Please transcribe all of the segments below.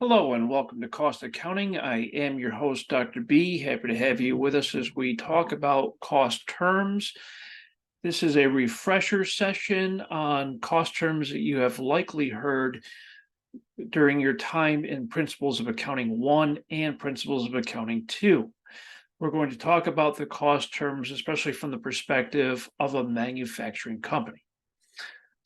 Hello and welcome to Cost Accounting. I am your host, Dr. B. Happy to have you with us as we talk about cost terms. This is a refresher session on cost terms that you have likely heard during your time in Principles of Accounting 1 and Principles of Accounting 2. We're going to talk about the cost terms, especially from the perspective of a manufacturing company.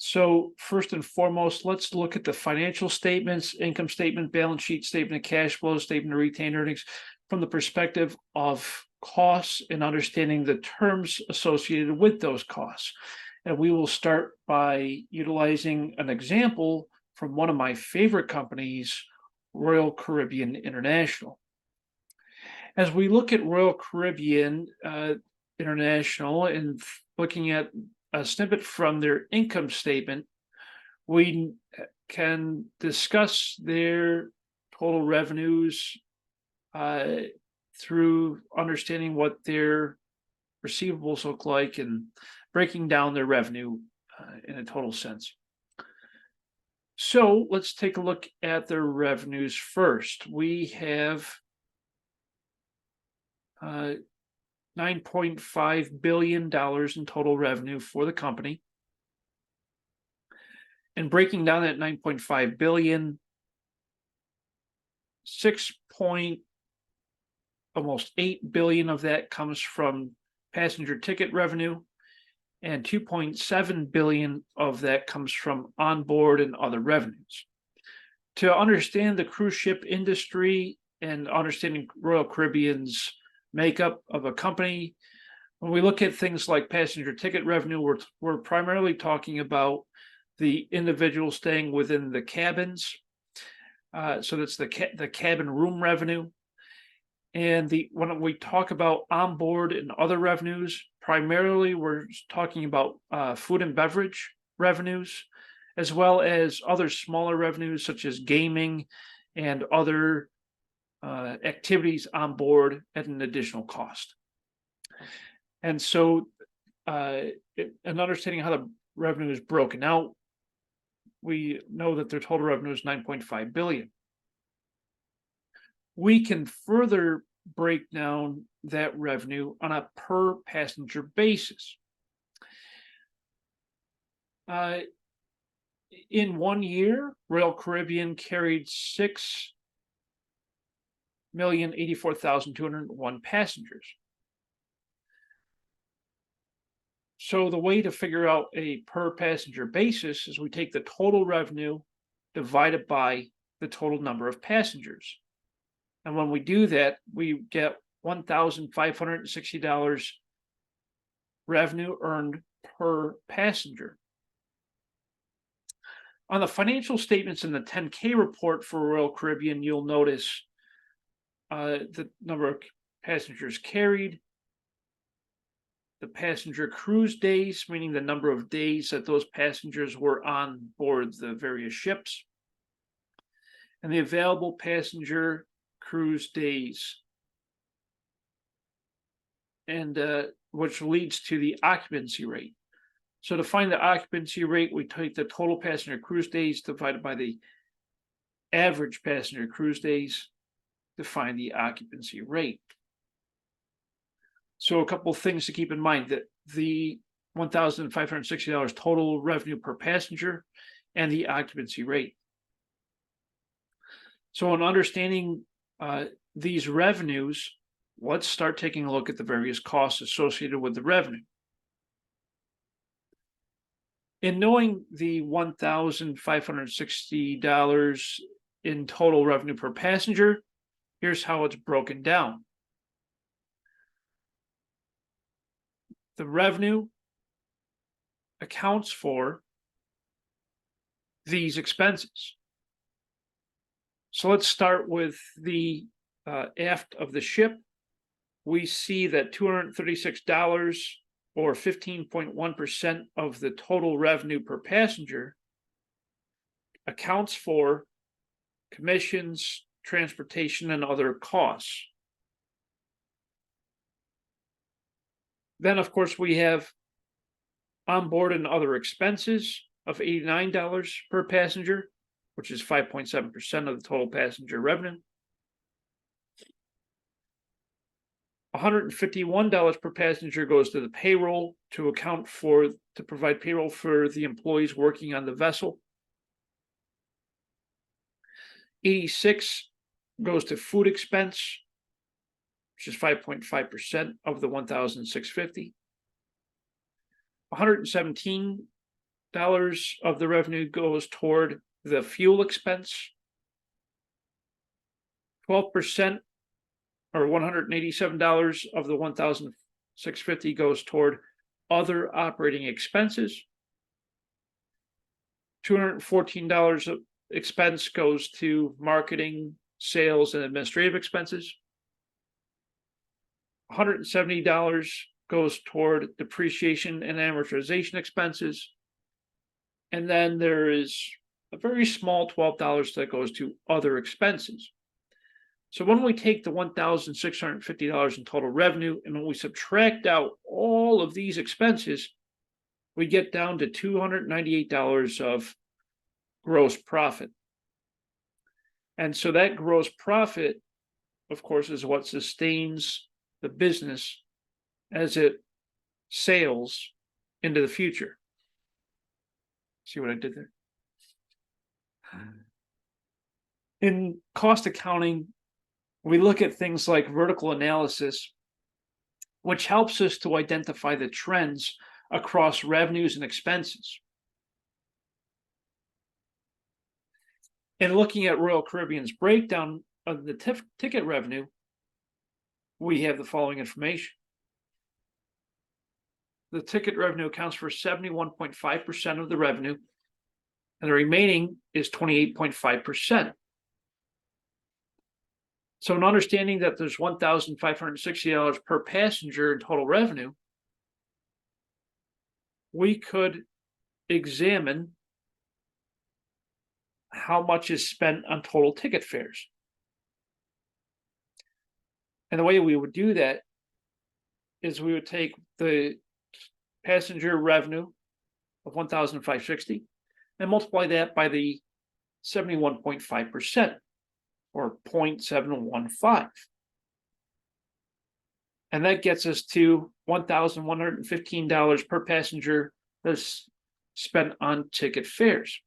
So first and foremost, let's look at the financial statements, income statement, balance sheet, statement of cash flow, statement of retained earnings from the perspective of costs and understanding the terms associated with those costs. And we will start by utilizing an example from one of my favorite companies, Royal Caribbean International. As we look at Royal Caribbean International and looking at a snippet from their income statement, we can discuss their total revenues through understanding what their receivables look like and breaking down their revenue in a total sense. So let's take a look at their revenues first. We have $9.5 billion in total revenue for the company. And breaking down that 9.5 billion, almost 8 billion of that comes from passenger ticket revenue, and 2.7 billion of that comes from onboard and other revenues. To understand the cruise ship industry and understanding Royal Caribbean's makeup of a company, when we look at things like passenger ticket revenue, we're primarily talking about the individuals staying within the cabins. So that's the cabin room revenue. And when we talk about onboard and other revenues, primarily we're talking about food and beverage revenues, as well as other smaller revenues such as gaming and other activities on board at an additional cost. And so and understanding how the revenue is broken out, we know that their total revenue is 9.5 billion. We can further break down that revenue on a per passenger basis. In 1 year, Royal Caribbean carried 6,084,201 passengers. So the way to figure out a per passenger basis is we take the total revenue divided by the total number of passengers. And when we do that, we get $1,560 revenue earned per passenger. On the financial statements in the 10K report for Royal Caribbean, you'll notice the number of passengers carried, the passenger cruise days, meaning the number of days that those passengers were on board the various ships, and the available passenger cruise days, and which leads to the occupancy rate. So to find the occupancy rate, we take the total passenger cruise days divided by the average passenger cruise days to find the occupancy rate. So a couple of things to keep in mind: that the $1,560 total revenue per passenger and the occupancy rate. So in understanding these revenues, let's start taking a look at the various costs associated with the revenue. In knowing the $1,560 in total revenue per passenger, here's how it's broken down. The revenue accounts for these expenses. So let's start with the aft of the ship. We see that $236 or 15.1% of the total revenue per passenger accounts for commissions, transportation, and other costs. Then, of course, we have onboard and other expenses of $89 per passenger, which is 5.7% of the total passenger revenue. $151 per passenger goes to the payroll to provide payroll for the employees working on the vessel. 86 goes to food expense, which is 5.5% of the $1,650. $117 of the revenue goes toward the fuel expense. 12% or $187 of the $1,650 goes toward other operating expenses. $214 of expense goes to marketing, sales, and administrative expenses. $170 goes toward depreciation and amortization expenses. And then there is a very small $12 that goes to other expenses. So when we take the $1,650 in total revenue and when we subtract out all of these expenses, we get down to $298 of gross profit. And so that gross profit, of course, is what sustains the business as it sails into the future. See what I did there? In cost accounting, we look at things like vertical analysis, which helps us to identify the trends across revenues and expenses. And looking at Royal Caribbean's breakdown of the ticket revenue, we have the following information. The ticket revenue accounts for 71.5% of the revenue, and the remaining is 28.5%. So in understanding that there's $1,560 per passenger in total revenue, we could examine how much is spent on total ticket fares. And the way we would do that is we would take the passenger revenue of $1,560 and multiply that by the 71.5%. Or 0.715. And that gets us to $1,115 per passenger that's spent on ticket fares.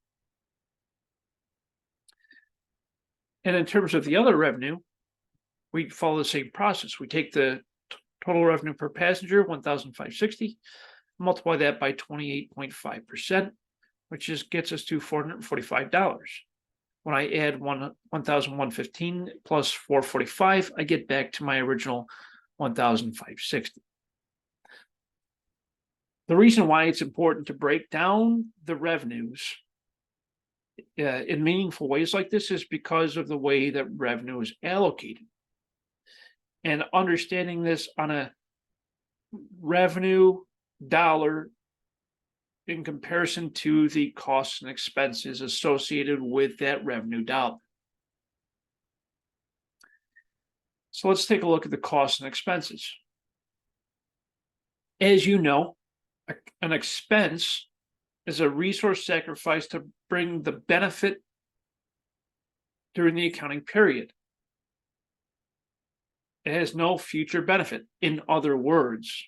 And in terms of the other revenue, we follow the same process. We take the total revenue per passenger, $1,560, multiply that by 28.5%, which gets us to $445. When I add 1,115 plus 445, I get back to my original 1,560. The reason why it's important to break down the revenues in meaningful ways like this is because of the way that revenue is allocated. And understanding this on a revenue dollar in comparison to the costs and expenses associated with that revenue dollar. So let's take a look at the costs and expenses. As you know, an expense is a resource sacrifice to bring the benefit during the accounting period. It has no future benefit. In other words,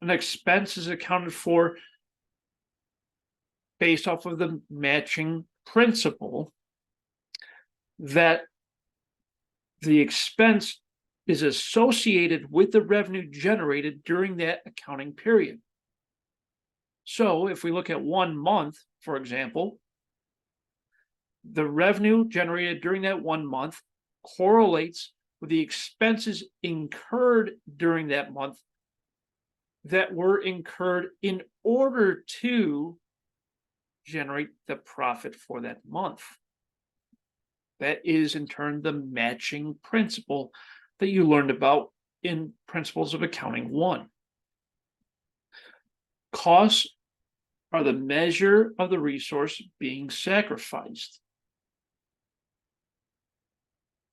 an expense is accounted for based off of the matching principle that the expense is associated with the revenue generated during that accounting period. So if we look at 1 month, for example, the revenue generated during that 1 month correlates with the expenses incurred during that month that were incurred in order to generate the profit for that month. That is, in turn, the matching principle that you learned about in Principles of Accounting 1. Costs are the measure of the resource being sacrificed.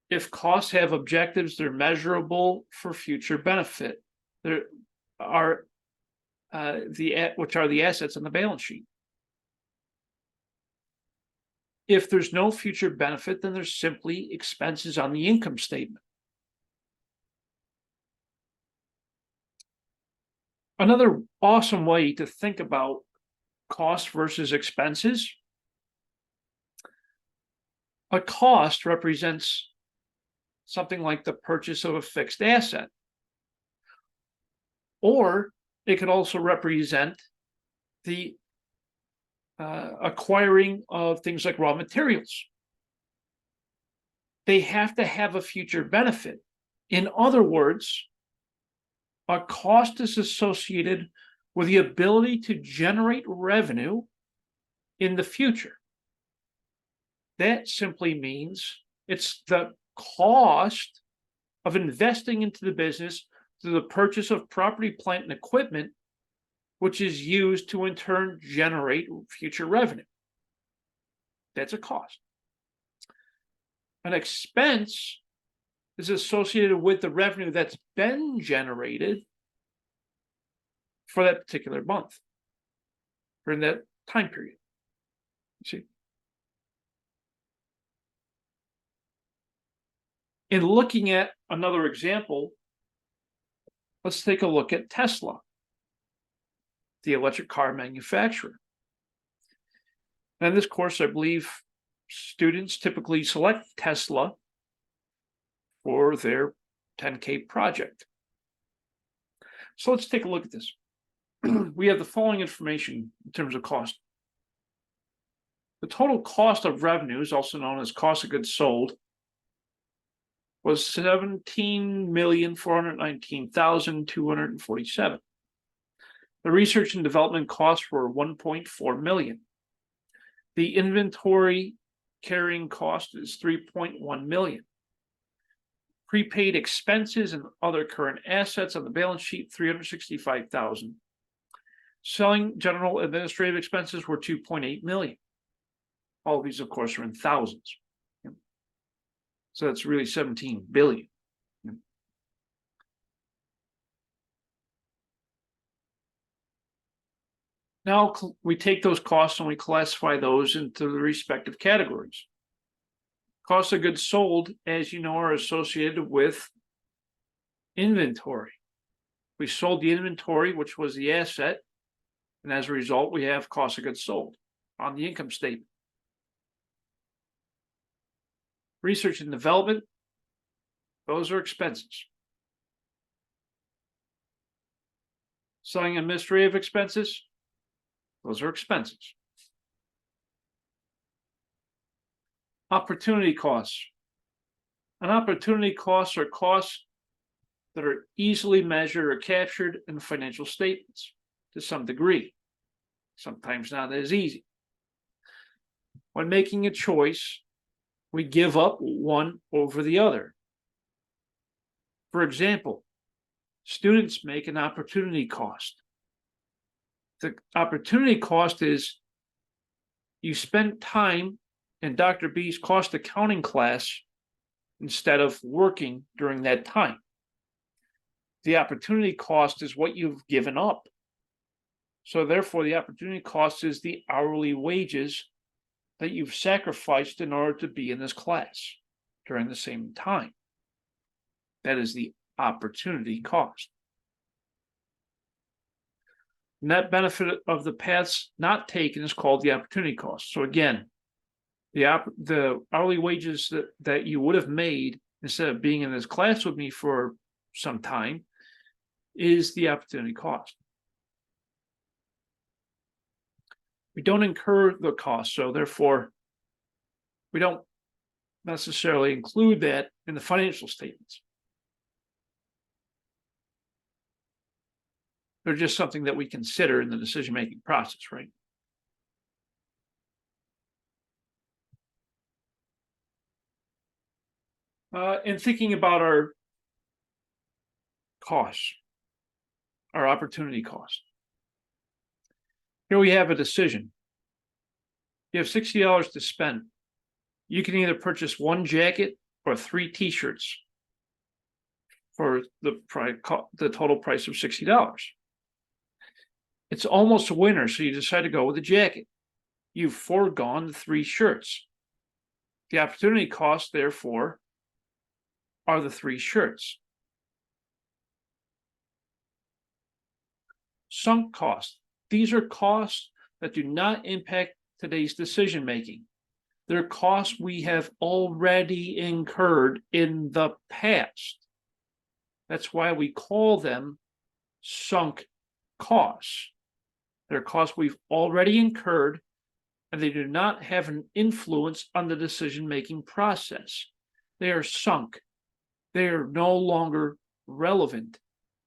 If costs have objectives, they're measurable for future benefit. There are which are the assets on the balance sheet. If there's no future benefit, then there's simply expenses on the income statement. Another awesome way to think about cost versus expenses. A cost represents something like the purchase of a fixed asset, or it could also represent the acquiring of things like raw materials. They have to have a future benefit. In other words, a cost is associated with the ability to generate revenue in the future. That simply means it's the cost of investing into the business through the purchase of property, plant, and equipment, which is used to in turn generate future revenue. That's a cost. An expense is associated with the revenue that's been generated for that particular month or in that time period. You see? In looking at another example, let's take a look at Tesla, the electric car manufacturer. And in this course, I believe students typically select Tesla for their 10K project. So let's take a look at this. We have the following information in terms of cost. The total cost of revenues, also known as cost of goods sold, was $17,419,247. The research and development costs were $1.4 million. The inventory carrying cost is $3.1 million. Prepaid expenses and other current assets on the balance sheet, $365,000. Selling general administrative expenses were $2.8 million. All of these, of course, are in thousands. So that's really 17 billion. Now we take those costs and we classify those into the respective categories. Cost of goods sold, as you know, are associated with inventory. We sold the inventory, which was the asset, and as a result, we have cost of goods sold on the income statement. Research and development, those are expenses. Selling administrative expenses, those are expenses. Opportunity costs. And opportunity costs are costs that are easily measured or captured in financial statements to some degree, sometimes not as easy. When making a choice, we give up one over the other. For example, students make an opportunity cost. The opportunity cost is you spent time in Dr. B's cost accounting class instead of working during that time. The opportunity cost is what you've given up. So therefore, the opportunity cost is the hourly wages that you've sacrificed in order to be in this class during the same time. That is the opportunity cost. Net benefit of the paths not taken is called the opportunity cost. So again, the hourly wages that you would have made instead of being in this class with me for some time is the opportunity cost. We don't incur the cost, so therefore we don't necessarily include that in the financial statements. They're just something that we consider in the decision-making process, right? In thinking about our costs, our opportunity cost. Here we have a decision. You have $60 to spend. You can either purchase one jacket or 3 t-shirts for the total price of $60. It's almost winter, so you decide to go with a jacket. You've foregone the 3 shirts. The opportunity costs, therefore, are the 3 shirts. Sunk costs. These are costs that do not impact today's decision making. They're costs we have already incurred in the past. That's why we call them sunk costs. They're costs we've already incurred, and they do not have an influence on the decision-making process. They are sunk. They are no longer relevant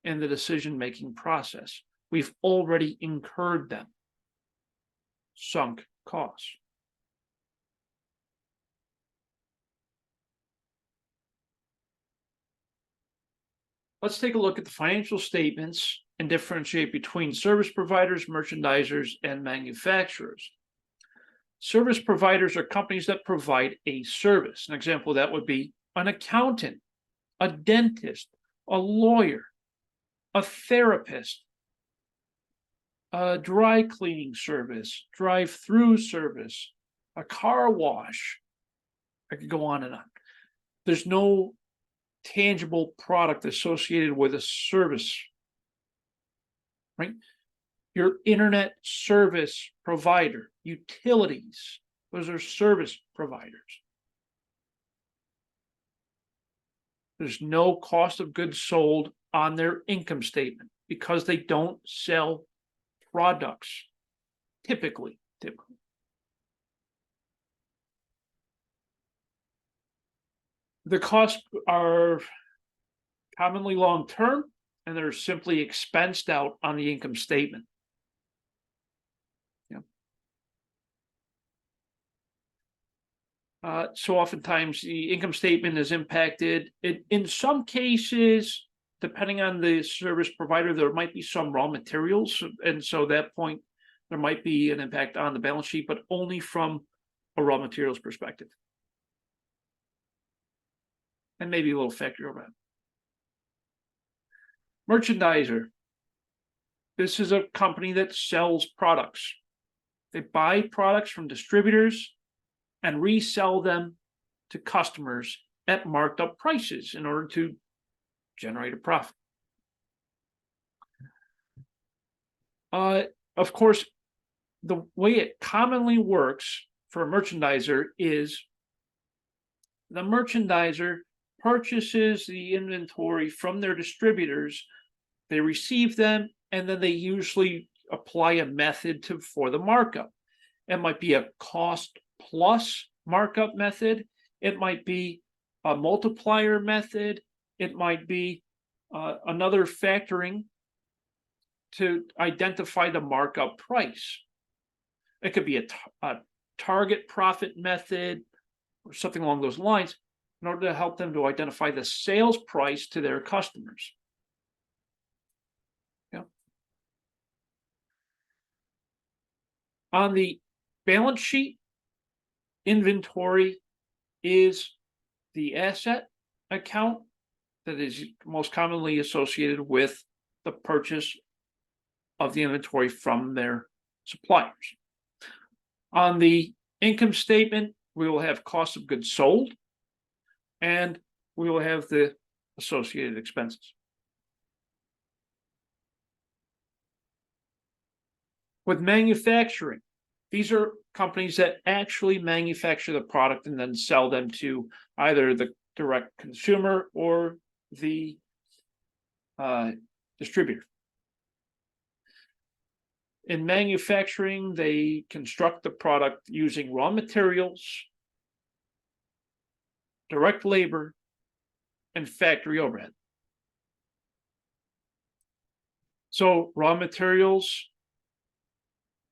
in the decision-making process. We've already incurred them. Sunk costs. Let's take a look at the financial statements and differentiate between service providers, merchandisers, and manufacturers. Service providers are companies that provide a service. An example of that would be an accountant, a dentist, a lawyer, a therapist, a dry cleaning service, drive-through service, a car wash. I could go on and on. There's no tangible product associated with a service, right? Your internet service provider, utilities, those are service providers. There's no cost of goods sold on their income statement because they don't sell products, typically. The costs are commonly long-term, and they're simply expensed out on the income statement. So oftentimes the income statement is impacted. In some cases, depending on the service provider, there might be some raw materials, and so at that point there might be an impact on the balance sheet, but only from a raw materials perspective. And maybe a little factory overhead. Merchandiser. This is a company that sells products. They buy products from distributors and resell them to customers at marked up prices in order to generate a profit. Of course, the way it commonly works for a merchandiser is the merchandiser purchases the inventory from their distributors, they receive them, and then they usually apply a method for the markup. It might be a cost plus markup method. It might be a multiplier method. It might be another factoring to identify the markup price. It could be a target profit method or something along those lines in order to help them to identify the sales price to their customers. Yeah. On the balance sheet, inventory is the asset account that is most commonly associated with the purchase of the inventory from their suppliers. On the income statement, we will have cost of goods sold, and we will have the associated expenses. With manufacturing, these are companies that actually manufacture the product and then sell them to either the direct consumer or the distributor. In manufacturing, they construct the product using raw materials, direct labor, and factory overhead. So raw materials,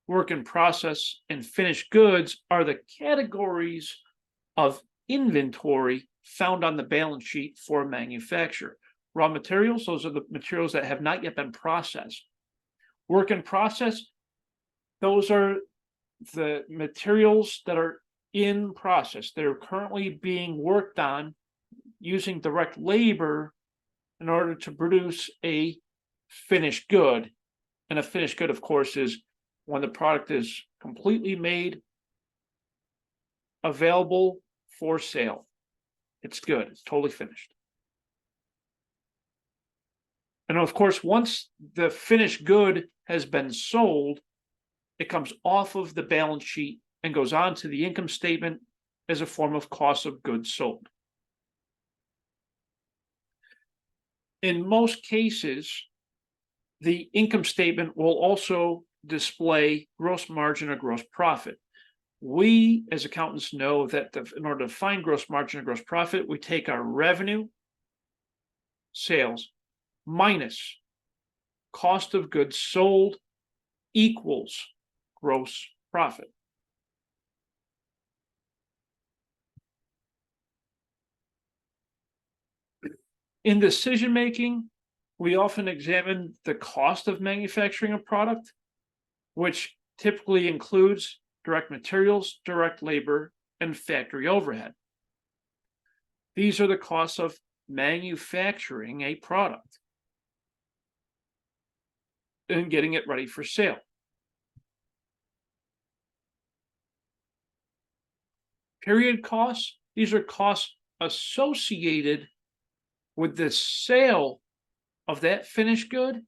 work in process, and finished goods are the categories of inventory found on the balance sheet for a manufacturer. Raw materials, those are the materials that have not yet been processed. Work in process, those are the materials that are in process. They're currently being worked on using direct labor in order to produce a finished good. And a finished good, of course, is when the product is completely made, available for sale. It's good. It's totally finished. And of course, once the finished good has been sold, it comes off of the balance sheet and goes on to the income statement as a form of cost of goods sold. In most cases, the income statement will also display gross margin or gross profit. We, as accountants, know that in order to find gross margin or gross profit, we take our revenue, sales, minus cost of goods sold equals gross profit. In decision making, we often examine the cost of manufacturing a product, which typically includes direct materials, direct labor, and factory overhead. These are the costs of manufacturing a product and getting it ready for sale. Period costs, these are costs associated with the sale of that finished good,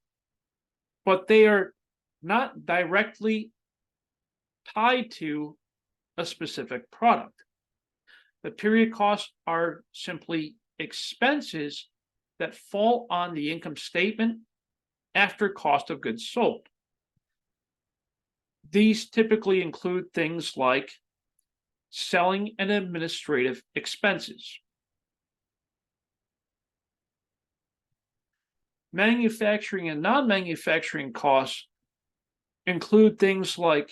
but they are not directly tied to a specific product. The period costs are simply expenses that fall on the income statement after cost of goods sold. These typically include things like selling and administrative expenses. Manufacturing and non-manufacturing costs include things like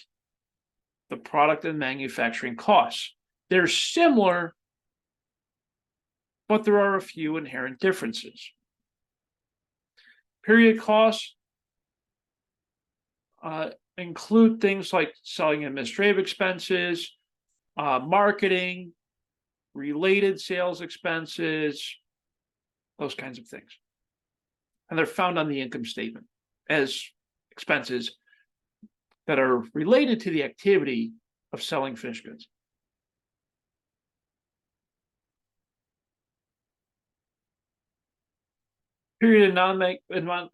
the product and manufacturing costs. They're similar, but there are a few inherent differences. Period costs include things like selling administrative expenses, marketing, related sales expenses, those kinds of things. And they're found on the income statement as expenses that are related to the activity of selling finished goods. Period and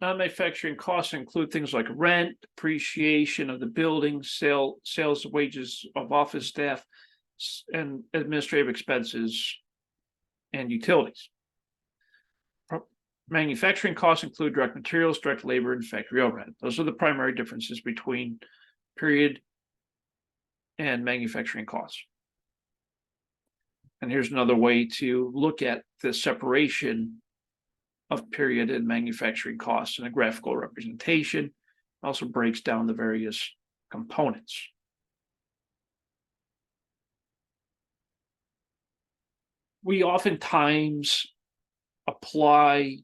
non-manufacturing costs include things like rent, depreciation of the building, sales wages of office staff, and administrative expenses and utilities. Manufacturing costs include direct materials, direct labor, and factory overhead. Those are the primary differences between period and manufacturing costs. And here's another way to look at the separation of period and manufacturing costs in a graphical representation. It also breaks down the various components. We oftentimes apply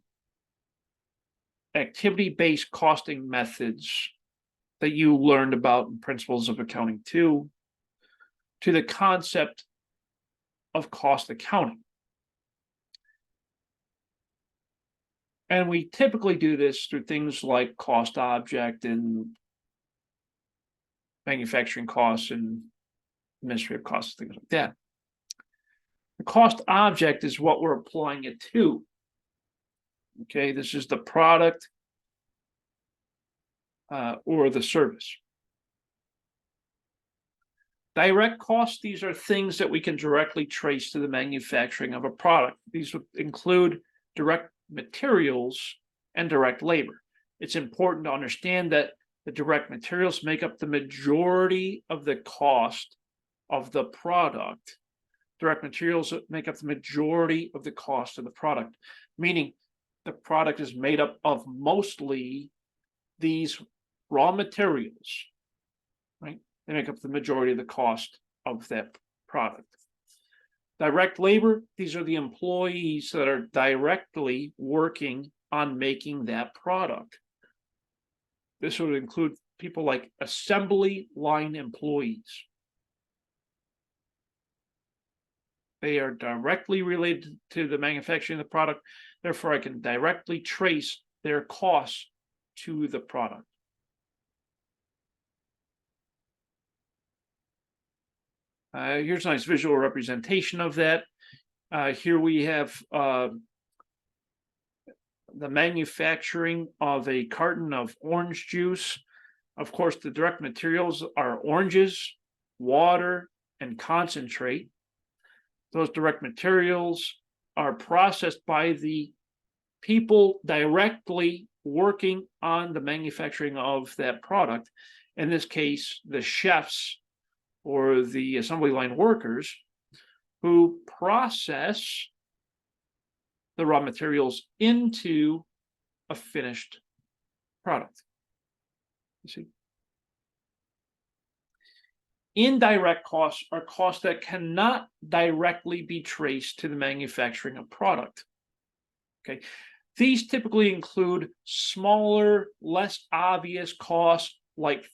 activity-based costing methods that you learned about in Principles of Accounting 2 to the concept of cost accounting. And we typically do this through things like cost object and manufacturing costs and administrative costs, things like that. The cost object is what we're applying it to. Okay, this is the product or the service. Direct costs, these are things that we can directly trace to the manufacturing of a product. These would include direct materials and direct labor. It's important to understand that the direct materials make up the majority of the cost of the product. Direct materials make up the majority of the cost of the product, meaning the product is made up of mostly these raw materials, right? They make up the majority of the cost of that product. Direct labor, these are the employees that are directly working on making that product. This would include people like assembly line employees. They are directly related to the manufacturing of the product. Therefore, I can directly trace their costs to the product. Here's a nice visual representation of that. Here we have the manufacturing of a carton of orange juice. Of course, the direct materials are oranges, water, and concentrate. Those direct materials are processed by the people directly working on the manufacturing of that product. In this case, the chefs or the assembly line workers who process the raw materials into a finished product. You see? Indirect costs are costs that cannot directly be traced to the manufacturing of product. Okay, these typically include smaller, less obvious costs like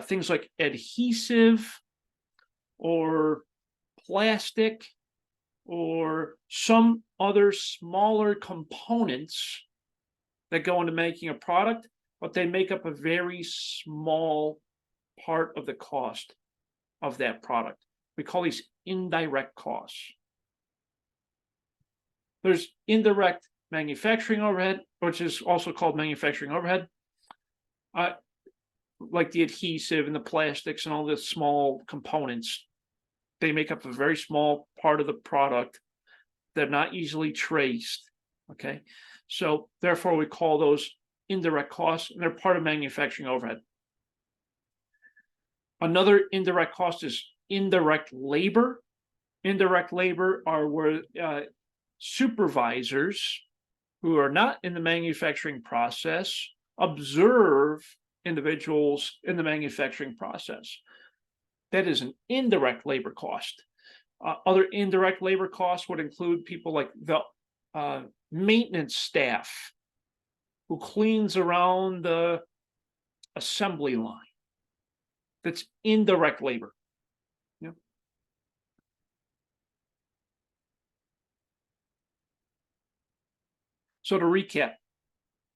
things like adhesive or plastic or some other smaller components that go into making a product, but they make up a very small part of the cost of that product. We call these indirect costs. There's indirect manufacturing overhead, which is also called manufacturing overhead, like the adhesive and the plastics and all the small components. They make up a very small part of the product. They're not easily traced. Okay, so therefore we call those indirect costs, and they're part of manufacturing overhead. Another indirect cost is indirect labor. Indirect labor are where supervisors who are not in the manufacturing process observe individuals in the manufacturing process. That is an indirect labor cost. Other indirect labor costs would include people like the maintenance staff who cleans around the assembly line. That's indirect labor. Yeah. So to recap,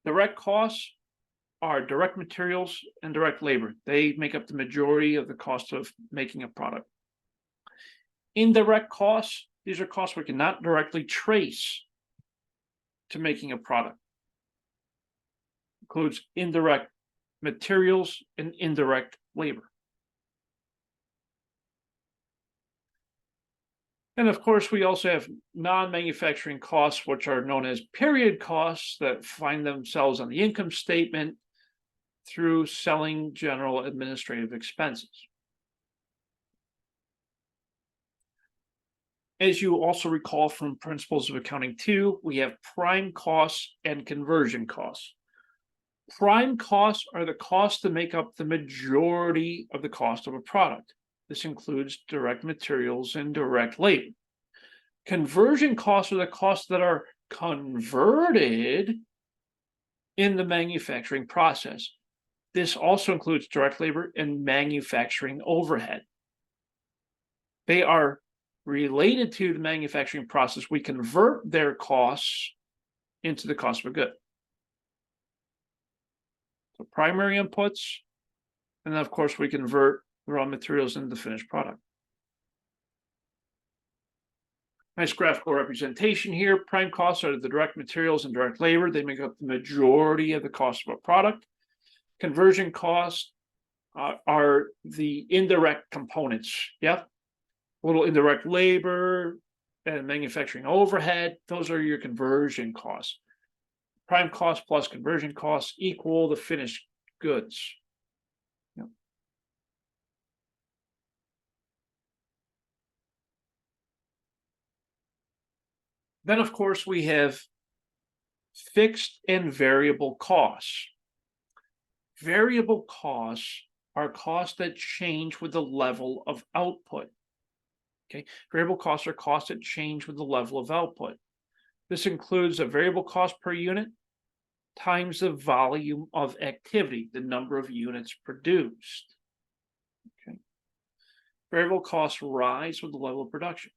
direct costs are direct materials and direct labor. They make up the majority of the cost of making a product. Indirect costs, these are costs we cannot directly trace to making a product. Includes indirect materials and indirect labor. And of course, we also have non-manufacturing costs, which are known as period costs that find themselves on the income statement through selling general administrative expenses. As you also recall from Principles of Accounting 2, we have prime costs and conversion costs. Prime costs are the costs that make up the majority of the cost of a product. This includes direct materials and direct labor. Conversion costs are the costs that are converted in the manufacturing process. This also includes direct labor and manufacturing overhead. They are related to the manufacturing process. We convert their costs into the cost of a good. So primary inputs, and then of course we convert the raw materials into the finished product. Nice graphical representation here. Prime costs are the direct materials and direct labor. They make up the majority of the cost of a product. Conversion costs are the indirect components. Yeah, a little indirect labor and manufacturing overhead. Those are your conversion costs. Prime cost plus conversion costs equal the finished goods. Yeah. Then, of course, we have fixed and variable costs. Variable costs are costs that change with the level of output. Okay, variable costs are costs that change with the level of output. This includes a variable cost per unit times the volume of activity, the number of units produced. Okay, variable costs rise with the level of production.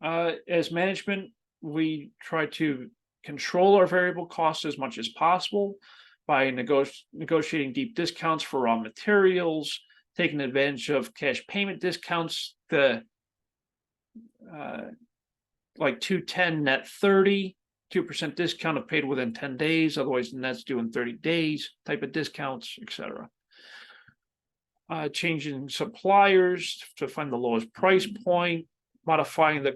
As management, we try to control our variable costs as much as possible, by negotiating deep discounts for raw materials, taking advantage of cash payment discounts, the like 210 net 30, 2% discount if paid within 10 days, otherwise the net's due in 30 days type of discounts, etc. Changing suppliers to find the lowest price point, modifying the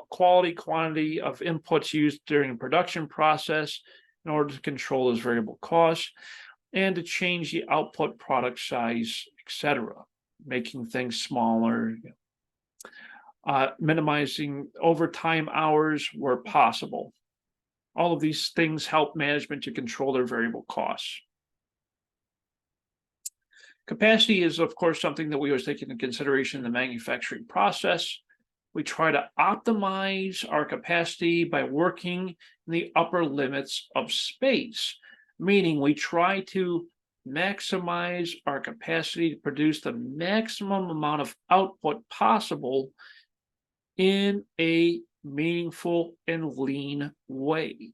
quality quantity of inputs used during the production process in order to control those variable costs, and to change the output product size, etc., making things smaller, minimizing overtime hours where possible. All of these things help management to control their variable costs. Capacity is, of course, something that we always take into consideration in the manufacturing process. We try to optimize our capacity by working in the upper limits of space, meaning we try to maximize our capacity to produce the maximum amount of output possible in a meaningful and lean way.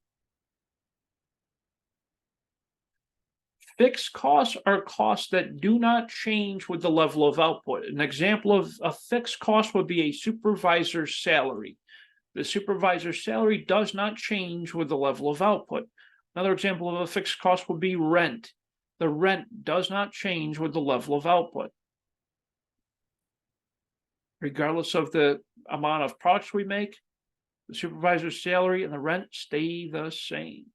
Fixed costs are costs that do not change with the level of output. An example of a fixed cost would be a supervisor's salary. The supervisor's salary does not change with the level of output. Another example of a fixed cost would be rent. The rent does not change with the level of output. Regardless of the amount of products we make, the supervisor's salary and the rent stay the same.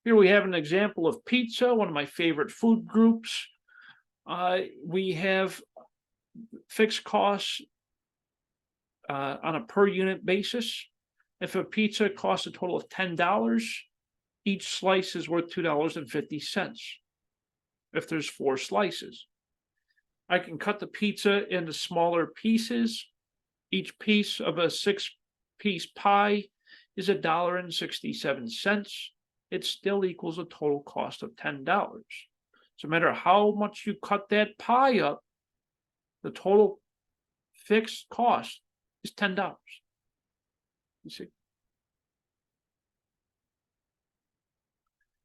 Here we have an example of pizza, one of my favorite food groups. We have fixed costs on a per unit basis. If a pizza costs a total of $10, each slice is worth $2.50 if there's 4 slices. I can cut the pizza into smaller pieces. Each piece of a 6-piece pie is $1.67. It still equals a total cost of $10. So no matter how much you cut that pie up, the total fixed cost is $10. You see?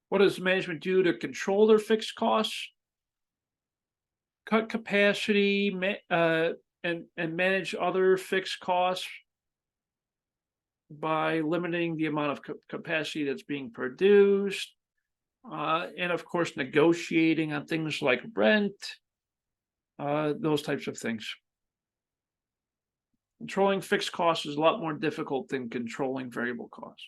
What does management do to control their fixed costs? Cut capacity and manage other fixed costs by limiting the amount of capacity that's being produced, and of course negotiating on things like rent, those types of things. Controlling fixed costs is a lot more difficult than controlling variable costs.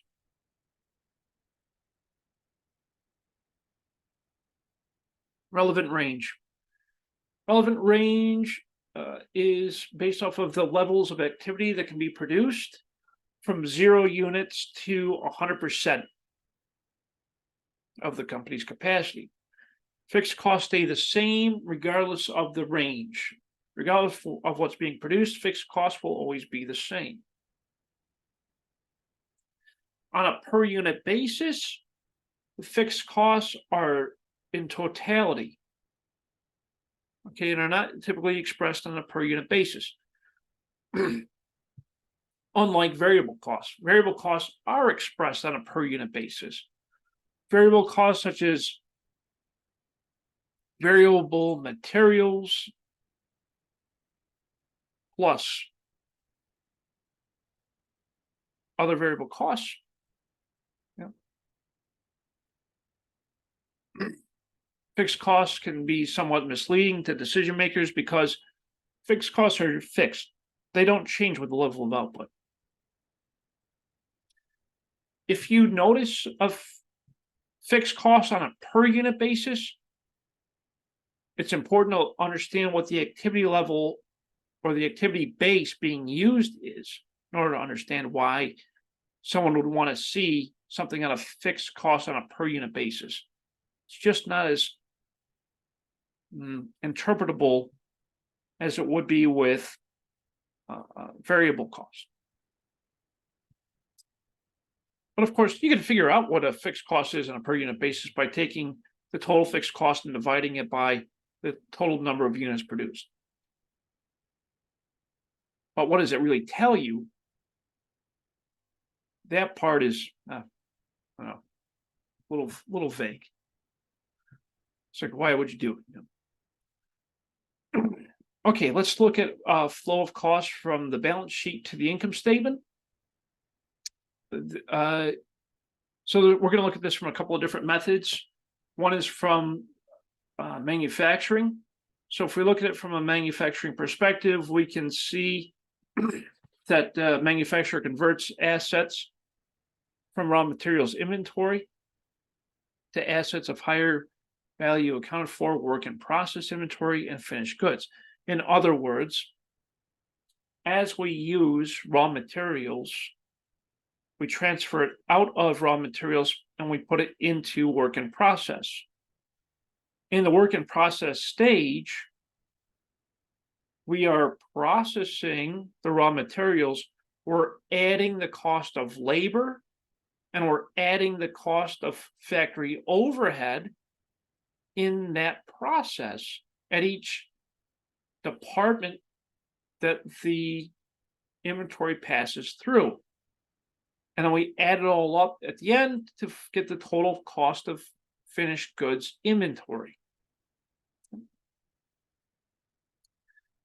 Relevant range. Relevant range is based off of the levels of activity that can be produced from 0 units to 100% of the company's capacity. Fixed costs stay the same regardless of the range. Regardless of what's being produced, fixed costs will always be the same. On a per unit basis, the fixed costs are in totality. Okay, and are not typically expressed on a per unit basis. Unlike variable costs are expressed on a per unit basis. Variable costs such as variable materials plus other variable costs. Fixed costs can be somewhat misleading to decision makers because fixed costs are fixed. They don't change with the level of output. If you notice a fixed cost on a per unit basis, it's important to understand what the activity level or the activity base being used is in order to understand why someone would want to see something on a fixed cost on a per unit basis. It's just not as interpretable as it would be with variable cost. But of course, you can figure out what a fixed cost is on a per unit basis by taking the total fixed cost and dividing it by the total number of units produced. But what does it really tell you? That part is know, little vague. It's like, why would you do it? Okay, let's look at flow of costs from the balance sheet to the income statement. So we're going to look at this from a couple of different methods. One is from manufacturing. So if we look at it from a manufacturing perspective, we can see that manufacturer converts assets from raw materials inventory to assets of higher value accounted for, work in process inventory, and finished goods. In other words, as we use raw materials, we transfer it out of raw materials and we put it into work in process. In the work in process stage, we are processing the raw materials. We're adding the cost of labor and we're adding the cost of factory overhead in that process at each department that the inventory passes through. And then we add it all up at the end to get the total cost of finished goods inventory.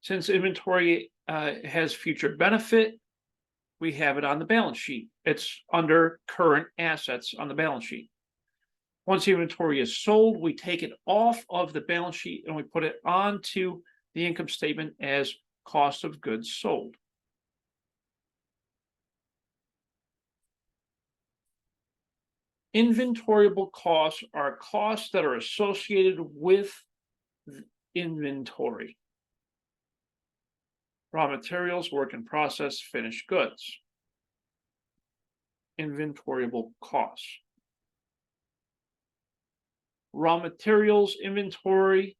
Since inventory has future benefit, we have it on the balance sheet. It's under current assets on the balance sheet. Once the inventory is sold, we take it off of the balance sheet and we put it onto the income statement as cost of goods sold. Inventoriable costs are costs that are associated with inventory. Raw materials, work in process, finished goods. Inventoriable costs. Raw materials inventory.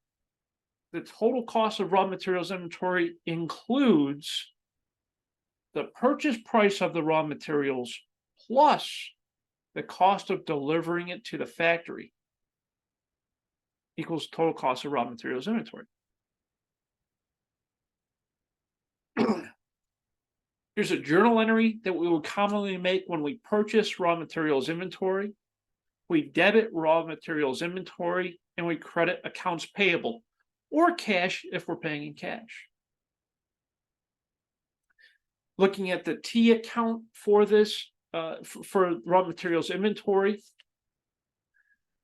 The total cost of raw materials inventory includes the purchase price of the raw materials plus the cost of delivering it to the factory equals total cost of raw materials inventory. Here's a journal entry that we will commonly make when we purchase raw materials inventory. We debit raw materials inventory and we credit accounts payable or cash if we're paying in cash. Looking at the T account for this, for raw materials inventory,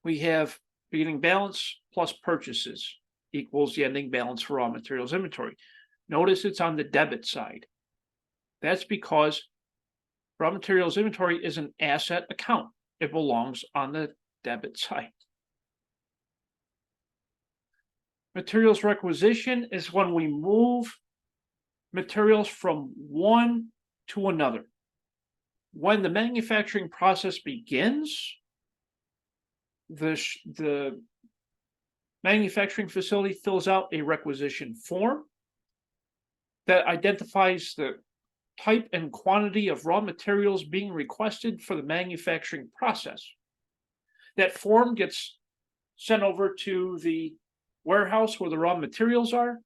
we have beginning balance plus purchases equals the ending balance for raw materials inventory. Notice it's on the debit side. That's because raw materials inventory is an asset account. It belongs on the debit side. Materials requisition is when we move materials from one to another. When the manufacturing process begins, the manufacturing facility fills out a requisition form that identifies the type and quantity of raw materials being requested for the manufacturing process. That form gets sent over to the warehouse where the raw materials are,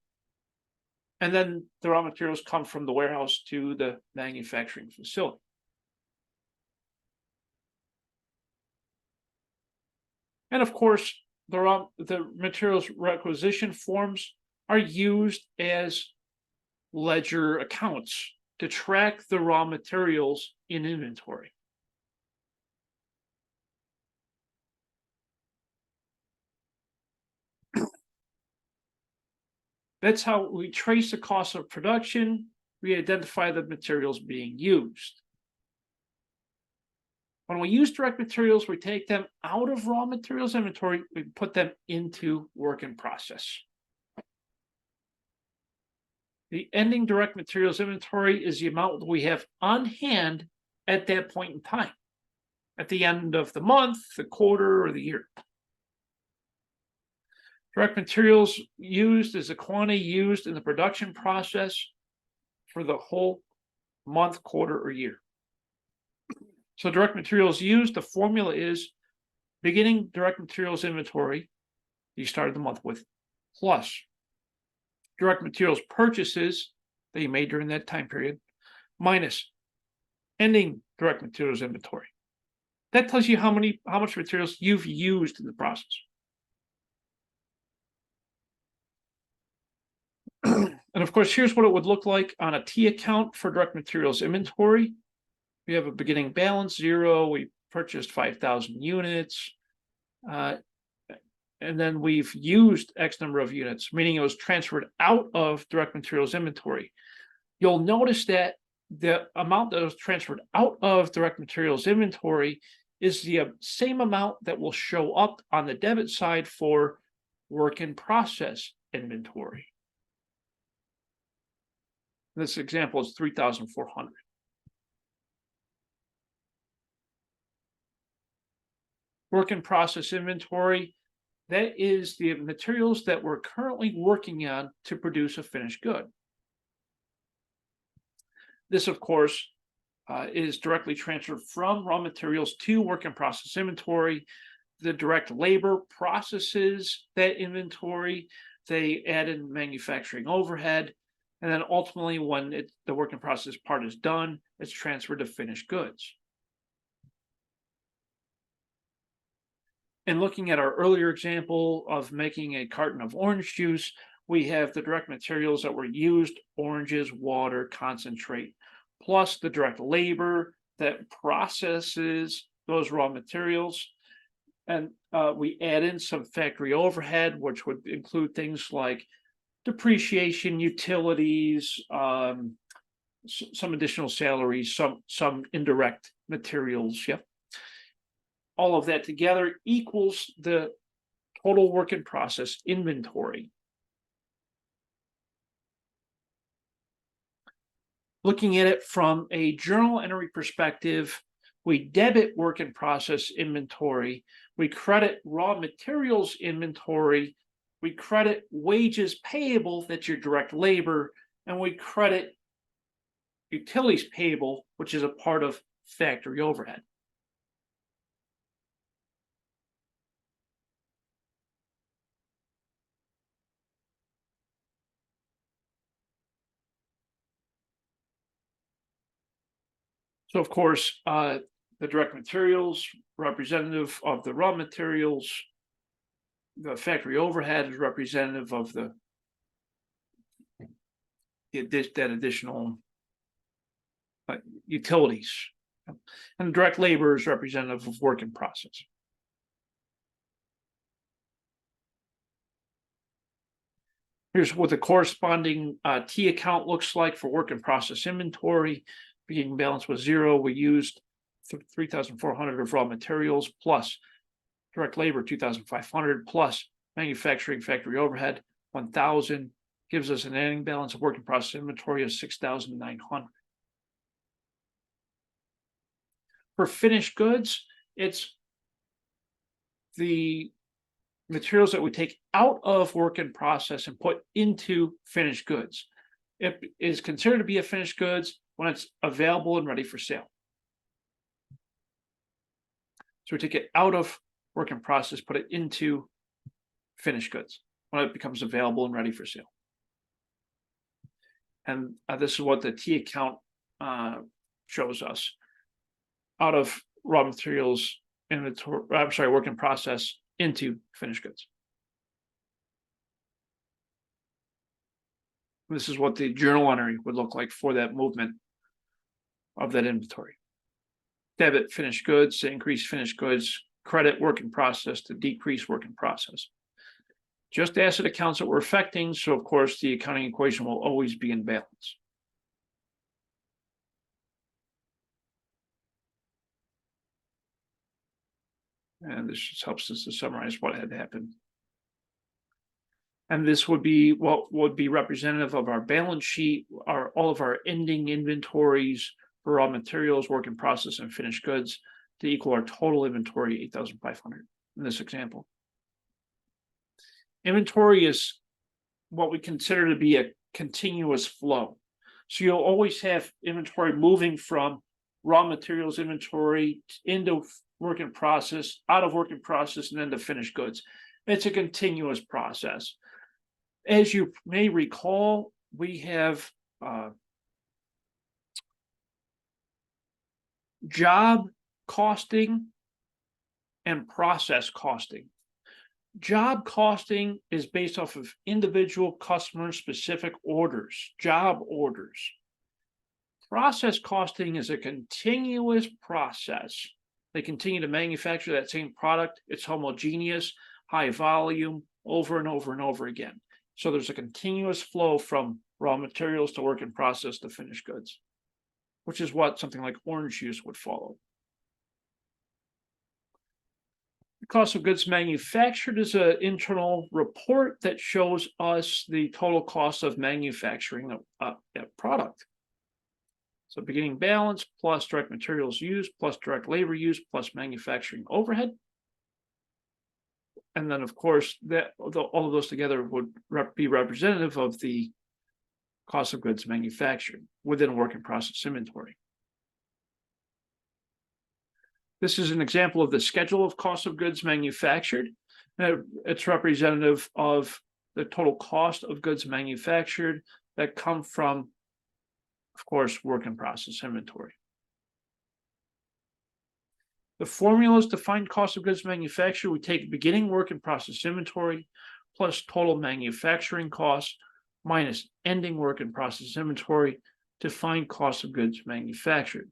and then the raw materials come from the warehouse to the manufacturing facility. And of course, the materials requisition forms are used as ledger accounts to track the raw materials in inventory. That's how we trace the cost of production. We identify the materials being used. When we use direct materials, we take them out of raw materials inventory, we put them into work in process. The ending direct materials inventory is the amount that we have on hand at that point in time, at the end of the month, the quarter, or the year. Direct materials used is the quantity used in the production process for the whole month, quarter, or year. So direct materials used, the formula is beginning direct materials inventory you started the month with, plus direct materials purchases that you made during that time period, minus ending direct materials inventory. That tells you how much materials you've used in the process. And of course, here's what it would look like on a T account for direct materials inventory. We have a beginning balance 0. We purchased 5,000 units. And then we've used X number of units, meaning it was transferred out of direct materials inventory. You'll notice that the amount that was transferred out of direct materials inventory is the same amount that will show up on the debit side for work in process inventory. This example is 3,400. Work in process inventory, that is the materials that we're currently working on to produce a finished good. This, of course, is directly transferred from raw materials to work in process inventory. The direct labor processes that inventory. They add in manufacturing overhead. And then ultimately, when the work in process part is done, it's transferred to finished goods. And looking at our earlier example of making a carton of orange juice, we have the direct materials that were used: oranges, water, concentrate, plus the direct labor that processes those raw materials. And we add in some factory overhead, which would include things like depreciation, utilities, some additional salaries, some indirect materials. Yep. All of that together equals the total work in process inventory. Looking at it from a journal entry perspective, we debit work in process inventory, we credit raw materials inventory, we credit wages payable, that's your direct labor, and we credit utilities payable, which is a part of factory overhead. So of course, the direct materials, representative of the raw materials. The factory overhead is representative of that additional utilities. And direct labor is representative of work in process. Here's what the corresponding T account looks like for work in process inventory. Beginning balance was 0. We used 3,400 of raw materials plus direct labor 2,500 plus manufacturing factory overhead 1,000, gives us an ending balance of work in process inventory of 6,900. For finished goods, it's the materials that we take out of work in process and put into finished goods. It is considered to be a finished goods when it's available and ready for sale. So we take it out of work in process, put it into finished goods when it becomes available and ready for sale. And this is what the T account shows us: out of raw materials inventory, work in process into finished goods. This is what the journal entry would look like for that movement of that inventory. Debit finished goods to increase finished goods, credit work in process to decrease work in process. Just asset accounts that we're affecting, so of course the accounting equation will always be in balance. And this just helps us to summarize what had happened. And this would be what would be representative of our balance sheet, all of our ending inventories for raw materials, work in process, and finished goods to equal our total inventory, 8,500 in this example. Inventory is what we consider to be a continuous flow. So you'll always have inventory moving from raw materials inventory into work in process, out of work in process, and then to finished goods. It's a continuous process. As you may recall, we have job costing and process costing. Job costing is based off of individual customer specific orders, job orders. Process costing is a continuous process. They continue to manufacture that same product. It's homogeneous, high volume, over and over and over again. So there's a continuous flow from raw materials to work in process to finished goods, which is what something like orange juice would follow. The cost of goods manufactured is an internal report that shows us the total cost of manufacturing a product. So beginning balance plus direct materials used plus direct labor used plus manufacturing overhead. And then, of course, all of those together would be representative of the cost of goods manufactured within work in process inventory. This is an example of the schedule of cost of goods manufactured. It's representative of the total cost of goods manufactured that come from, of course, work in process inventory. The formulas to find cost of goods manufactured, we take beginning work in process inventory plus total manufacturing costs minus ending work in process inventory to find cost of goods manufactured.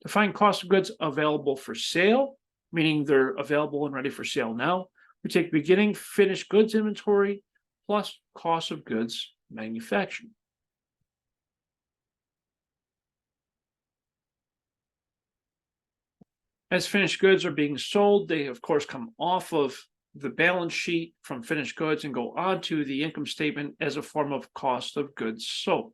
To find cost of goods available for sale, meaning they're available and ready for sale now, we take beginning finished goods inventory plus cost of goods manufactured. As finished goods are being sold, they of course come off of the balance sheet from finished goods and go onto the income statement as a form of cost of goods sold.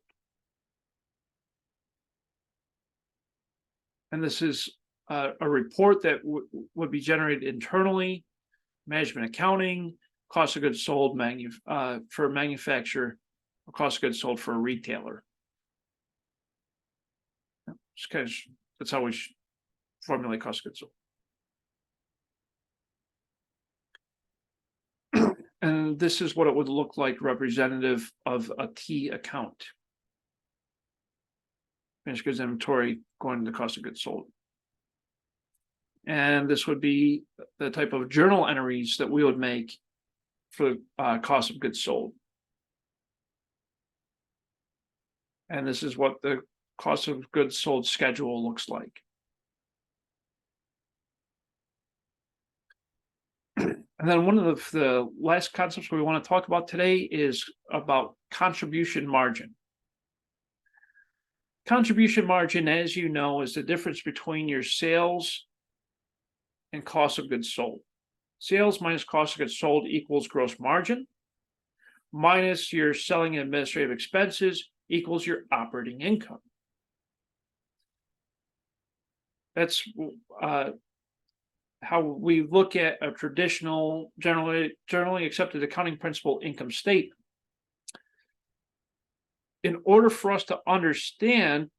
And this is a report that would be generated internally, management accounting, cost of goods sold for a manufacturer, or cost of goods sold for a retailer. That's how we formulate cost of goods sold. And this is what it would look like representative of a T account. Finished goods inventory going to the cost of goods sold. And this would be the type of journal entries that we would make for cost of goods sold. And this is what the cost of goods sold schedule looks like. And then one of the last concepts we want to talk about today is about contribution margin. Contribution margin, as you know, is the difference between your sales and cost of goods sold. Sales minus cost of goods sold equals gross margin, minus your selling and administrative expenses equals your operating income. That's how we look at a traditional, generally accepted accounting principle income statement. In order for us to understand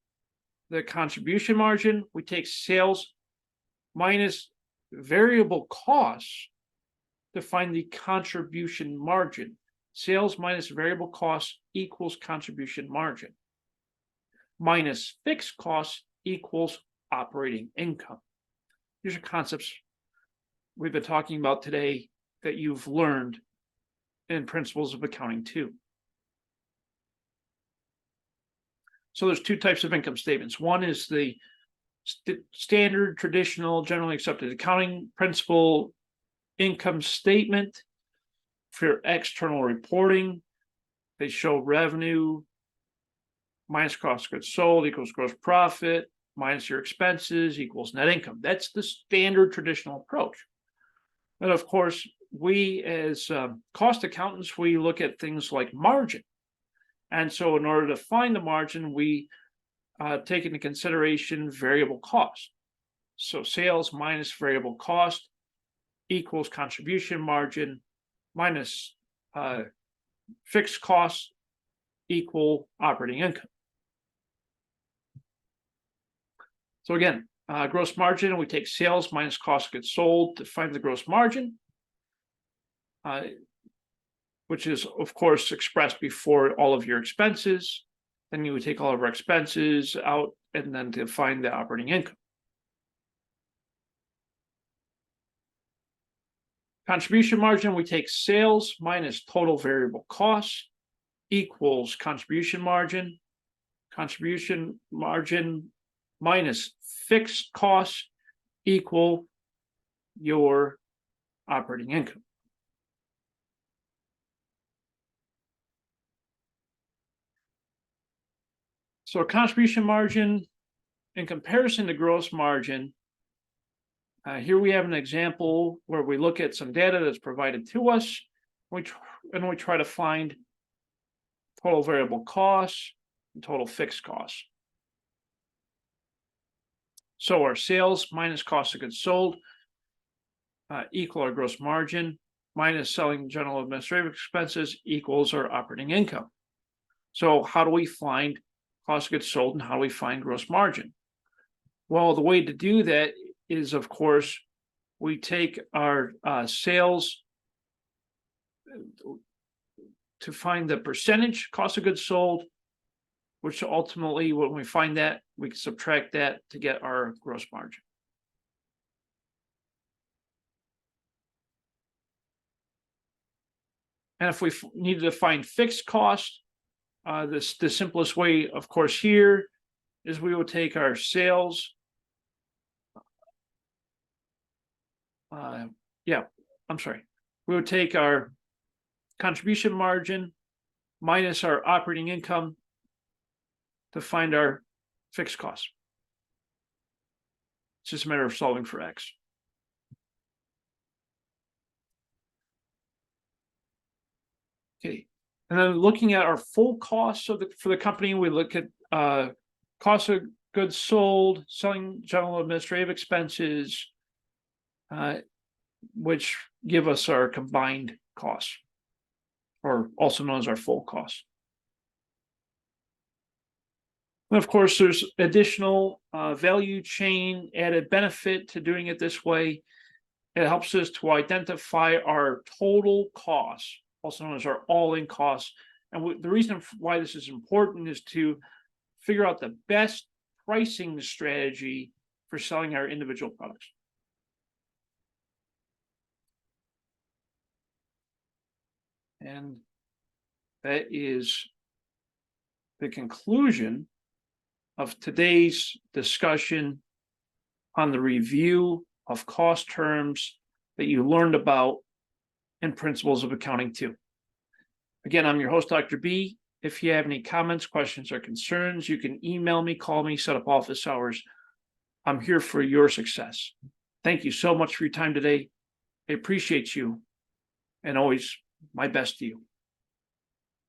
the contribution margin, we take sales minus variable costs to find the contribution margin. Sales minus variable costs equals contribution margin. Minus fixed costs equals operating income. These are concepts we've been talking about today that you've learned in Principles of Accounting 2. So there's two types of income statements. One is the standard, traditional, generally accepted accounting principle income statement for external reporting. They show revenue minus cost of goods sold equals gross profit, minus your expenses equals net income. That's the standard traditional approach. And of course, we as cost accountants, we look at things like margin. And so in order to find the margin, we take into consideration variable cost. So sales minus variable cost equals contribution margin minus fixed costs equal operating income. So again, gross margin, we take sales minus cost of goods sold to find the gross margin, which is, of course, expressed before all of your expenses. Then you would take all of our expenses out and then to find the operating income. Contribution margin, we take sales minus total variable costs equals contribution margin. Contribution margin minus fixed costs equal your operating income. So contribution margin in comparison to gross margin, here we have an example where we look at some data that's provided to us, and we try to find total variable costs and total fixed costs. So our sales minus cost of goods sold equal our gross margin minus selling general administrative expenses equals our operating income. So how do we find cost of goods sold and how do we find gross margin? Well, the way to do that is, of course, we take our sales to find the percentage cost of goods sold, which ultimately, when we find that, we can subtract that to get our gross margin. And if we needed to find fixed cost, the simplest way, of course, here is we will take our sales. We would take our contribution margin minus our operating income to find our fixed costs. It's just a matter of solving for X. Okay, and then looking at our full costs for the company, we look at cost of goods sold, selling general administrative expenses, which give us our combined costs, or also known as our full costs. And of course, there's additional value chain added benefit to doing it this way. It helps us to identify our total costs, also known as our all-in costs. And the reason why this is important is to figure out the best pricing strategy for selling our individual products. And that is the conclusion of today's discussion on the review of cost terms that you learned about in Principles of Accounting 2. Again, I'm your host, Dr. B. If you have any comments, questions, or concerns, you can email me, call me, set up office hours. I'm here for your success. Thank you so much for your time today. I appreciate you, and always my best to you.